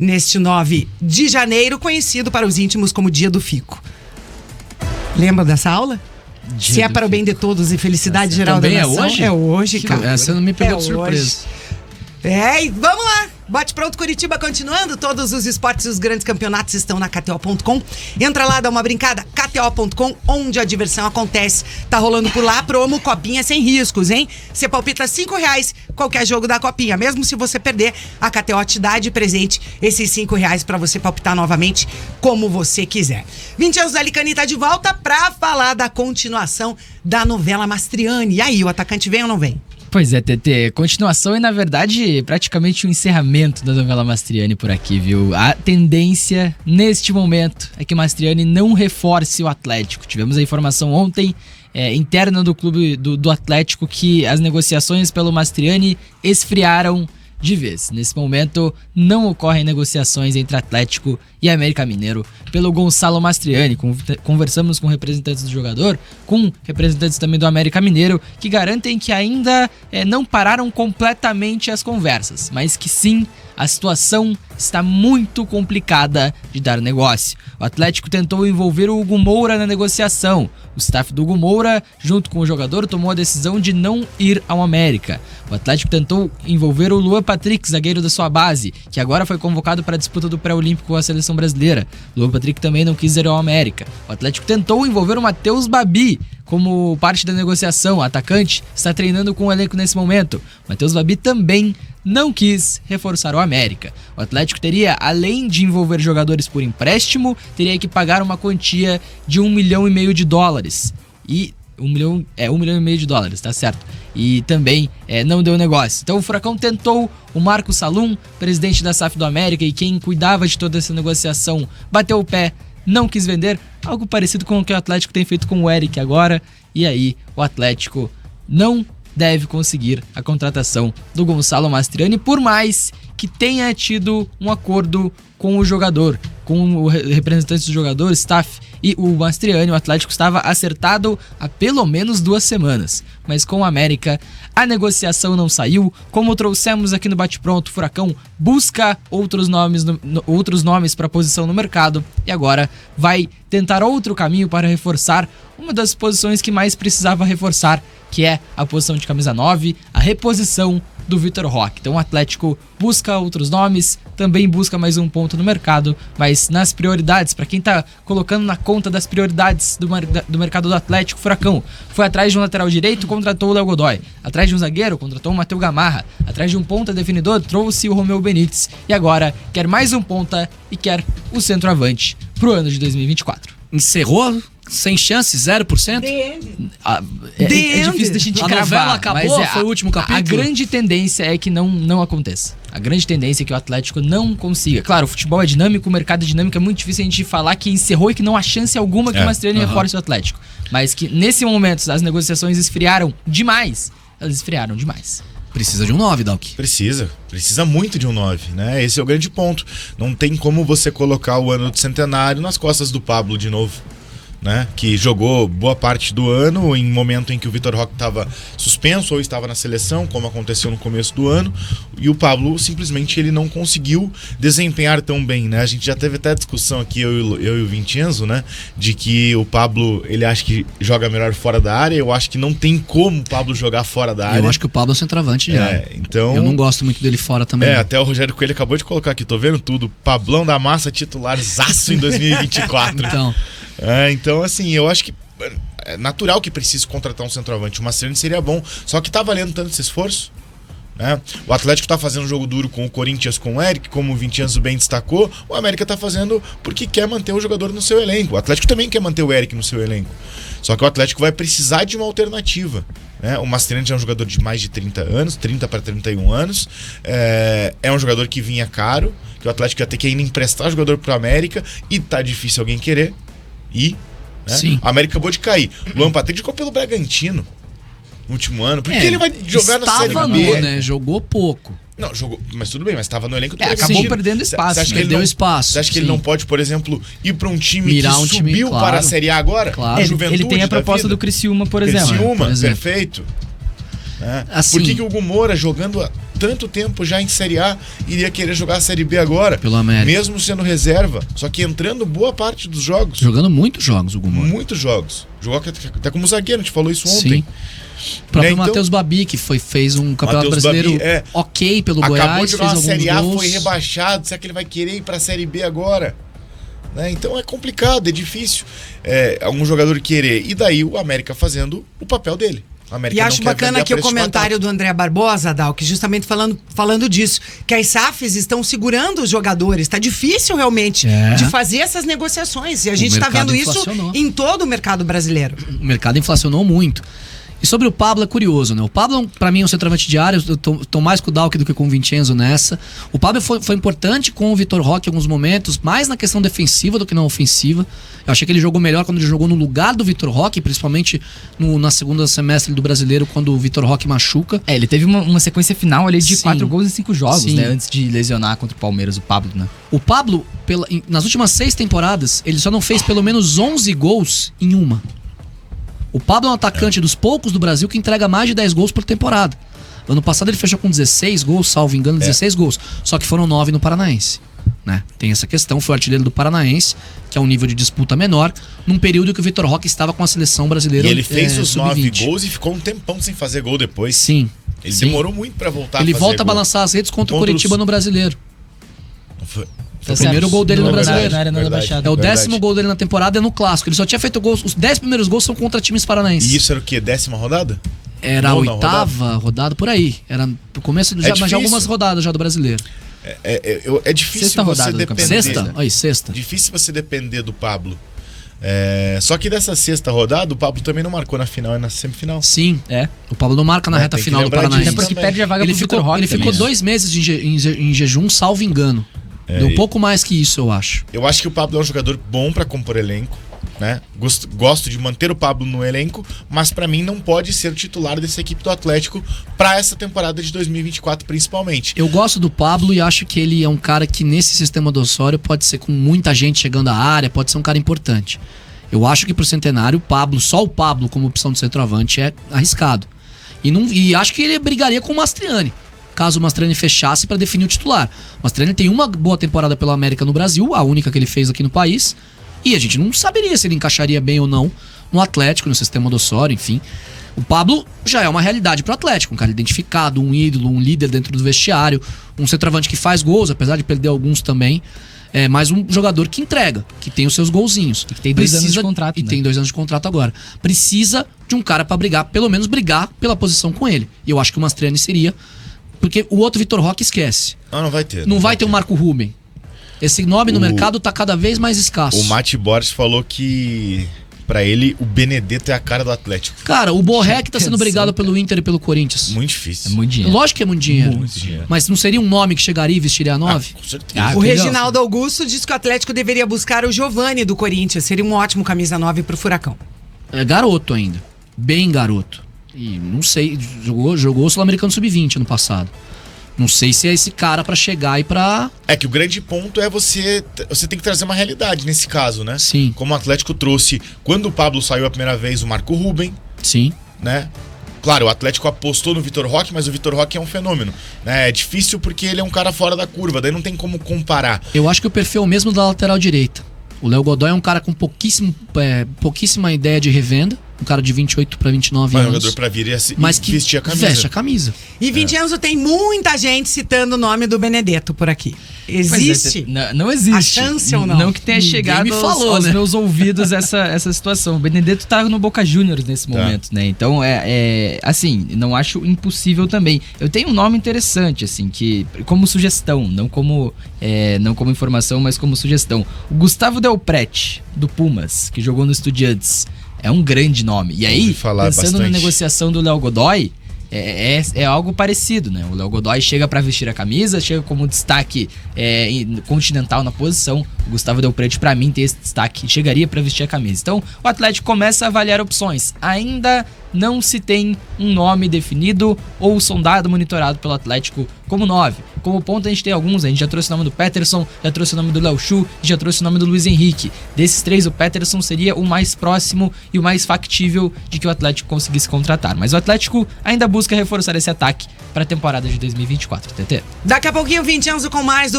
neste 9 de janeiro, conhecido para os íntimos como Dia do Fico. Lembra dessa aula? Se é para o bem de todos e felicidade geral da nação. É hoje? É hoje, cara. Essa não me pegou de surpresa. E vamos lá. Bate pronto Curitiba continuando. Todos os esportes e os grandes campeonatos estão na KTO.com. Entra lá, dá uma brincada. KTO.com, onde a diversão acontece. Tá rolando por lá, promo Copinha sem riscos, hein? Você palpita R$5 qualquer jogo da Copinha. Mesmo se você perder, a KTO te dá de presente esses R$5 pra você palpitar novamente como você quiser. 20 anos da Licani tá de volta pra falar da continuação da novela Mastriani. E aí, o atacante vem ou não vem? Pois é, TT, continuação e, na verdade, praticamente o encerramento da novela Mastriani por aqui, viu? A tendência, neste momento, é que Mastriani não reforce o Atlético. Tivemos a informação ontem, interna do clube do Atlético, que as negociações pelo Mastriani esfriaram de vez. Nesse momento, não ocorrem negociações entre Atlético e América Mineiro pelo Gonçalo Mastriani. Conversamos com representantes do jogador, com representantes também do América Mineiro, que garantem que ainda não pararam completamente as conversas, mas que sim, a situação está muito complicada de dar negócio. O Atlético tentou envolver o Hugo Moura na negociação. O staff do Hugo Moura, junto com o jogador, tomou a decisão de não ir ao América. O Atlético tentou envolver o Luan Patrick, zagueiro da sua base, que agora foi convocado para a disputa do pré-olímpico com a seleção brasileira. O Luan Patrick também não quis ir ao América. O Atlético tentou envolver o Matheus Babi como parte da negociação. O atacante está treinando com o elenco nesse momento. O Matheus Babi também não quis reforçar o América. O Atlético teria, além de envolver jogadores por empréstimo, teria que pagar uma quantia de $1,5 milhão. E $1,5 milhão, tá certo. E também não deu negócio. Então o Furacão tentou, o Marco Salum, presidente da SAF do América e quem cuidava de toda essa negociação, bateu o pé, não quis vender, algo parecido com o que o Atlético tem feito com o Eric agora. E aí o Atlético não deve conseguir a contratação do Gonçalo Mastriani, por mais que tenha tido um acordo com o jogador, com os representantes do jogador, staff e o Mastriani. O Atlético estava acertado há pelo menos 2 semanas, mas com o América a negociação não saiu. Como trouxemos aqui no Bate Pronto, o Furacão busca outros nomes para posição no mercado e agora vai tentar outro caminho para reforçar uma das posições que mais precisava reforçar, que é a posição de camisa 9, a reposição do Vitor Roque. Então o Atlético busca outros nomes, também busca mais um ponto no mercado, mas nas prioridades, para quem tá colocando na conta das prioridades do mercado do Atlético, o Furacão foi atrás de um lateral direito, contratou o Léo Godoy. Atrás de um zagueiro, contratou o Matheus Gamarra. Atrás de um ponta definidor, trouxe o Romeu Benítez. E agora quer mais um ponta e quer o centroavante pro ano de 2024. Encerrou? Sem chance, 0%? É difícil da gente cravar. A novela acabou, mas foi o último capítulo? A grande tendência é que não aconteça. A grande tendência é que o Atlético não consiga. Claro, o futebol é dinâmico, o mercado é dinâmico, é muito difícil a gente falar que encerrou e que não há chance alguma que o Mastriani reforce o Atlético. Mas que nesse momento as negociações esfriaram demais. Elas esfriaram demais. Precisa de um 9, Doc. Precisa muito de um 9, né? Esse é o grande ponto. Não tem como você colocar o ano do centenário nas costas do Pablo de novo, né? Que jogou boa parte do ano em momento em que o Vitor Roque estava suspenso ou estava na seleção, como aconteceu no começo do ano, e o Pablo simplesmente ele não conseguiu desempenhar tão bem, né? A gente já teve até discussão aqui, eu e o Vincenzo, né? De que o Pablo, ele acha que joga melhor fora da área. Eu acho que não tem como o Pablo jogar fora da área. Eu acho que o Pablo é o centroavante já. Então, eu não gosto muito dele fora também. Até o Rogério Coelho acabou de colocar aqui, tô vendo tudo. Pablão da Massa titularzaço em 2024. Então, assim, eu acho que é natural que precise contratar um centroavante. O Mastriani seria bom, só que tá valendo tanto esse esforço, né? O Atlético tá fazendo um jogo duro com o Corinthians, com o Eric, como o Vincenzo bem destacou. O América tá fazendo porque quer manter o jogador no seu elenco. O Atlético também quer manter o Eric no seu elenco. Só que o Atlético vai precisar de uma alternativa, né? O Mastriani já é um jogador de mais de 30 anos, 30 para 31 anos. É um jogador que vinha caro, que o Atlético ia ter que ainda emprestar jogador pro América, e tá difícil alguém querer. E sim. A América acabou de cair. O Luan Patrick jogou pelo Bragantino no último ano. Por que ele vai jogar na Série B? Né? Jogou pouco. Não, jogou, mas tudo bem, mas estava no elenco do Bragantino. Acabou perdendo espaço. Você acha que ele não pode, por exemplo, ir para um time que subiu para a Série A agora? Claro. Ele tem a proposta do Criciúma, por exemplo. Criciúma, perfeito. Assim, por que o Hugo Moura jogando tanto tempo já em Série A, iria querer jogar a Série B agora. Pelo América. Mesmo sendo reserva, só que entrando boa parte dos jogos. Jogando muitos jogos, o Gumor. Muitos jogos. Jogou até como zagueiro, a gente falou isso ontem. Sim. O próprio Então, Matheus Babi, que fez um campeonato Matheus brasileiro Babi, ok pelo acabou Goiás, de jogar fez uma alguns Série A, gols. foi rebaixado. Será que ele vai querer ir pra Série B agora? Né? Então é complicado, é difícil algum jogador querer. E daí o América fazendo o papel dele. E acho bacana aqui o comentário do André Barbosa, Dal, que justamente falando disso, que as SAFs estão segurando os jogadores. Tá difícil realmente de fazer essas negociações. E a gente tá vendo isso em todo o mercado brasileiro. O mercado inflacionou muito. E sobre o Pablo é curioso, né? O Pablo, pra mim, é um centroavante de área. Eu tô mais com o Dalk do que com o Vincenzo nessa. O Pablo foi importante com o Vitor Roque em alguns momentos, mais na questão defensiva do que na ofensiva. Eu achei que ele jogou melhor quando ele jogou no lugar do Vitor Roque, principalmente na segunda semestre do Brasileiro, quando o Vitor Roque machuca. Ele teve uma sequência final ali de Sim. 4 gols em 5 jogos, Sim. né? Antes de lesionar contra o Palmeiras, o Pablo, né? O Pablo, nas últimas 6 temporadas, ele só não fez pelo menos 11 gols em uma. O Pablo é um atacante dos poucos do Brasil que entrega mais de 10 gols por temporada. Ano passado ele fechou com 16 gols, salvo engano, 16 gols. Só que foram 9 no Paranaense. Né? Tem essa questão, foi o artilheiro do Paranaense, que é um nível de disputa menor, num período que o Vitor Roque estava com a seleção brasileira. E ele fez os 9 sub-20. gols e ficou um tempão sem fazer gol depois. Sim. Ele Sim. demorou muito pra voltar Ele a fazer volta a gol. balançar as redes contra o Contra Coritiba no Brasileiro. Foi Foi o primeiro gol dele no Brasileiro. Na Arena da Baixada. É o Verdade. 10º gol dele na temporada, é no Clássico. Ele só tinha feito gols, os 10 primeiros gols são contra times paranaenses. E isso era o quê? 10ª rodada? Era a Nona 8ª rodada por aí. Era no começo, mas já difícil. algumas rodadas já do Brasileiro. É difícil Sexta você rodada do depender. campeonato. Sexta? Aí, sexta. Difícil você depender do Pablo. Só que dessa sexta rodada, o Pablo também não marcou na final, é na semifinal. Sim, É. o Pablo não marca na reta tem que final do lembrar Paranaense. disso Até porque também. perde a vaga Ele pro ficou, Vitor Roque ele ficou também, 2 meses em jejum, salvo engano. Deu um pouco mais que isso, eu acho. Eu acho que o Pablo é um jogador bom pra compor elenco, né? Gosto de manter o Pablo no elenco, mas pra mim não pode ser o titular dessa equipe do Atlético pra essa temporada de 2024 principalmente. Eu gosto do Pablo e acho que ele é um cara que nesse sistema do Osório pode ser com muita gente chegando à área, pode ser um cara importante. Eu acho que pro Centenário, o Pablo, só o Pablo como opção de centroavante é arriscado. E acho que ele brigaria com o Mastriani, caso o Mastriani fechasse para definir o titular. O Mastriani tem uma boa temporada pela América no Brasil, a única que ele fez aqui no país, e a gente não saberia se ele encaixaria bem ou não no Atlético, no sistema do Osório, enfim. O Pablo já é uma realidade pro Atlético, um cara identificado, um ídolo, um líder dentro do vestiário, um centroavante que faz gols, apesar de perder alguns também. Mas um jogador que entrega, que tem os seus golzinhos. E que tem 2 anos de contrato, E né? tem 2 anos de contrato agora. Precisa de um cara pra brigar, pelo menos brigar pela posição com ele. E eu acho que o Mastriani seria, porque o outro Vitor Roque esquece. Não vai ter. Não vai ter um Marco Ruben. Esse nome no mercado tá cada vez mais escasso. O Mati Borges falou que pra ele o Benedetto é a cara do Atlético. Cara, o Borré que tá sendo Atenção, brigado pelo Inter e pelo Corinthians. Muito difícil. É muito dinheiro. Lógico que é muito dinheiro. Muito dinheiro. Mas não seria um nome que chegaria e vestiria a 9? Com certeza. O entendeu? Reginaldo Augusto disse que o Atlético deveria buscar o Giovani do Corinthians. Seria um ótimo camisa 9 pro Furacão. É garoto ainda. Bem garoto. E não sei, jogou o Sul-Americano Sub-20 ano passado. Não sei se é esse cara pra chegar e pra... É que o grande ponto é você tem que trazer uma realidade nesse caso, né? Sim. Como o Atlético trouxe, quando o Pablo saiu a primeira vez, o Marco Ruben, Sim. né? Claro, o Atlético apostou no Vitor Roque, mas o Vitor Roque é um fenômeno, né? É difícil porque ele é um cara fora da curva, daí não tem como comparar. Eu acho que o perfil é o mesmo da lateral direita. O Léo Godoy é um cara com pouquíssima ideia de revenda. Um cara de 28 para 29 Mas um anos. jogador pra vir Mas que vestir a camisa. veste a camisa. E Vincenzo tem muita gente citando o nome do Benedetto por aqui. Existe? Não existe. A chance ou não? Não que tenha Ninguém chegado me falou, aos né? meus ouvidos essa situação. O Benedetto tá no Boca Juniors nesse momento, né? Então, assim, não acho impossível também. Eu tenho um nome interessante, assim, que como sugestão, não como informação, mas como sugestão. O Gustavo Del Prete, do Pumas, que jogou no Estudiantes. É um grande nome. E aí, Ouvi falar pensando bastante. na negociação do Léo Godoy, é algo parecido, né? O Léo Godoy chega pra vestir a camisa, chega como destaque continental na posição. O Gustavo Del Prete, pra mim, tem esse destaque, chegaria pra vestir a camisa. Então, o Atlético começa a avaliar opções. Ainda não se tem um nome definido ou sondado, monitorado pelo Atlético como 9. Como ponto a gente tem alguns, a gente já trouxe o nome do Peterson, já trouxe o nome do Léo Chu, já trouxe o nome do Luiz Henrique. Desses 3, o Peterson seria o mais próximo e o mais factível de que o Atlético conseguisse contratar. Mas o Atlético ainda busca reforçar esse ataque para a temporada de 2024, TT. Daqui a pouquinho, 20 anos com mais do